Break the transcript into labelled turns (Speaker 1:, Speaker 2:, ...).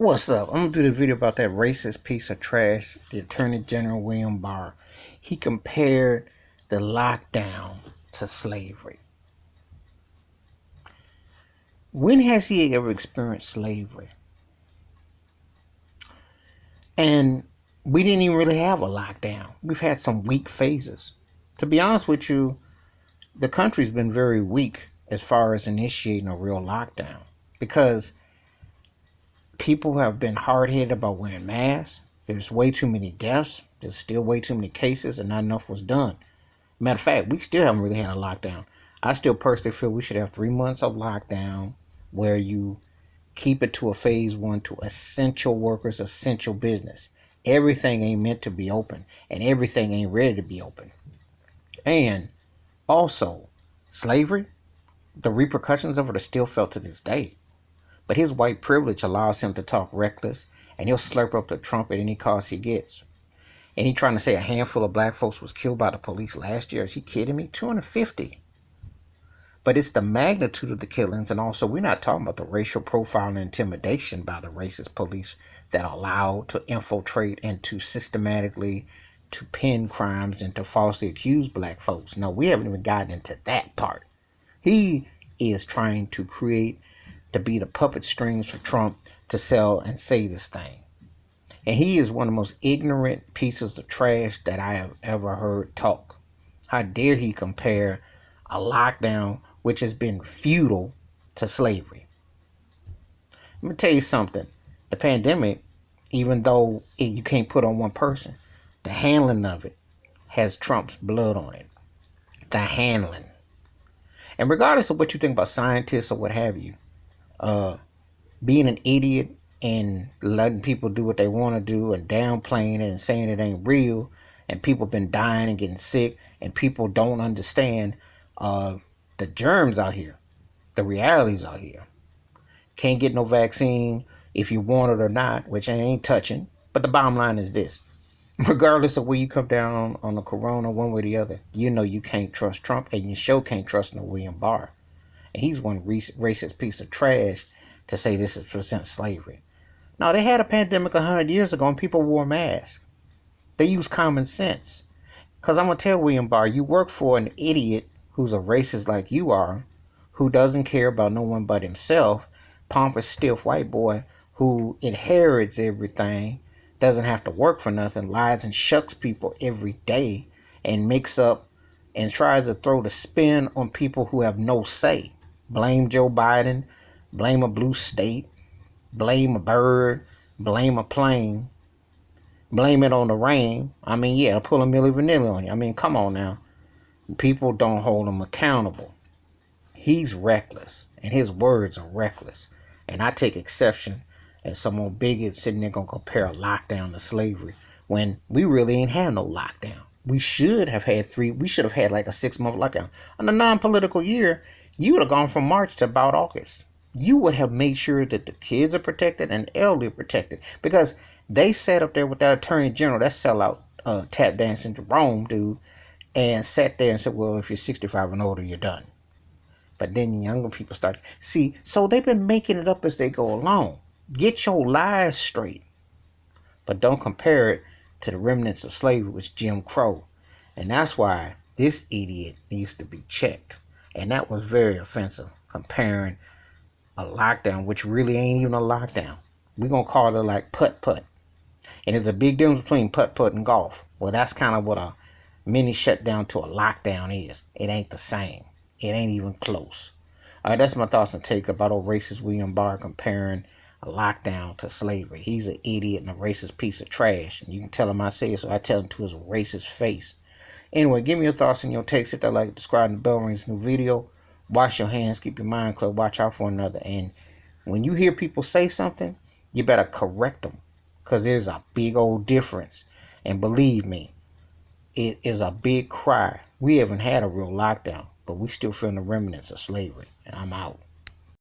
Speaker 1: What's up? I'm gonna do the video about that racist piece of trash, the Attorney General William Barr. He compared the lockdown to slavery. When has he ever experienced slavery? And we didn't even really have a lockdown. We've had some weak phases. To be honest with you, the country's been very weak as far as initiating a real lockdown because people have been hard-headed about wearing masks. There's way too many deaths. There's still way too many cases, and not enough was done. Matter of fact, we still haven't really had a lockdown. I still personally feel we should have 3 months of lockdown where you keep it to a phase one to essential workers, essential business. Everything ain't meant to be open, and everything ain't ready to be open. And also, slavery, the repercussions of it are still felt to this day. But his white privilege allows him to talk reckless, and he'll slurp up the Trump at any cost he gets. And he trying to say a handful of black folks was killed by the police last year. Is he kidding me? 250. But it's the magnitude of the killings, and also we're not talking about the racial profiling and intimidation by the racist police that are allowed to infiltrate and to systematically to pin crimes and to falsely accuse black folks. No, we haven't even gotten into that part. He is trying to be the puppet strings for Trump to sell and say this thing. And he is one of the most ignorant pieces of trash that I have ever heard talk. How dare he compare a lockdown, which has been futile, to slavery? Let me tell you something. The pandemic, even though you can't put on one person, the handling of it has Trump's blood on it. The handling. And regardless of what you think about scientists or what have you, being an idiot and letting people do what they want to do and downplaying it and saying it ain't real, and people been dying and getting sick, and people don't understand the germs out here, the realities out here. Can't get no vaccine if you want it or not, which I ain't touching. But the bottom line is this: regardless of where you come down on the corona, one way or the other, you know you can't trust Trump, and you sure can't trust no William Barr. And he's one racist piece of trash to say this is present slavery. No, they had a pandemic 100 years ago and people wore masks. They used common sense. Because I'm going to tell William Barr, you work for an idiot who's a racist like you are, who doesn't care about no one but himself, pompous, stiff white boy who inherits everything, doesn't have to work for nothing, lies and shucks people every day, and makes up and tries to throw the spin on people who have no say. Blame Joe Biden, blame a blue state, blame a bird, blame a plane, blame it on the rain. I mean, yeah, pull a Milli Vanilli on you. I mean, come on now. People don't hold him accountable. He's reckless, and his words are reckless. And I take exception as some old bigot sitting there gonna compare a lockdown to slavery when we really ain't had no lockdown. We should have had like a 6-month lockdown. On a non-political year, you would have gone from March to about August. You would have made sure that the kids are protected and the elderly are protected, because they sat up there with that Attorney General, that sellout tap dancing Jerome dude, and sat there and said, well, if you're 65 and older, you're done. But then the younger people started. See, so they've been making it up as they go along. Get your lies straight. But don't compare it to the remnants of slavery, which Jim Crow. And that's why this idiot needs to be checked. And that was very offensive, comparing a lockdown, which really ain't even a lockdown. We're going to call it like putt-putt. And there's a big difference between putt-putt and golf. Well, that's kind of what a mini shutdown to a lockdown is. It ain't the same. It ain't even close. All right, that's my thoughts and take about old racist William Barr comparing a lockdown to slavery. He's an idiot and a racist piece of trash. And you can tell him I say it, so I tell him to his racist face. Anyway, give me your thoughts and your takes. Hit that like, subscribe, and the bell rings. New video. Wash your hands. Keep your mind clear. Watch out for one another. And when you hear people say something, you better correct them, because there's a big old difference. And believe me, it is a big cry. We haven't had a real lockdown, but we still feeling the remnants of slavery. And I'm out.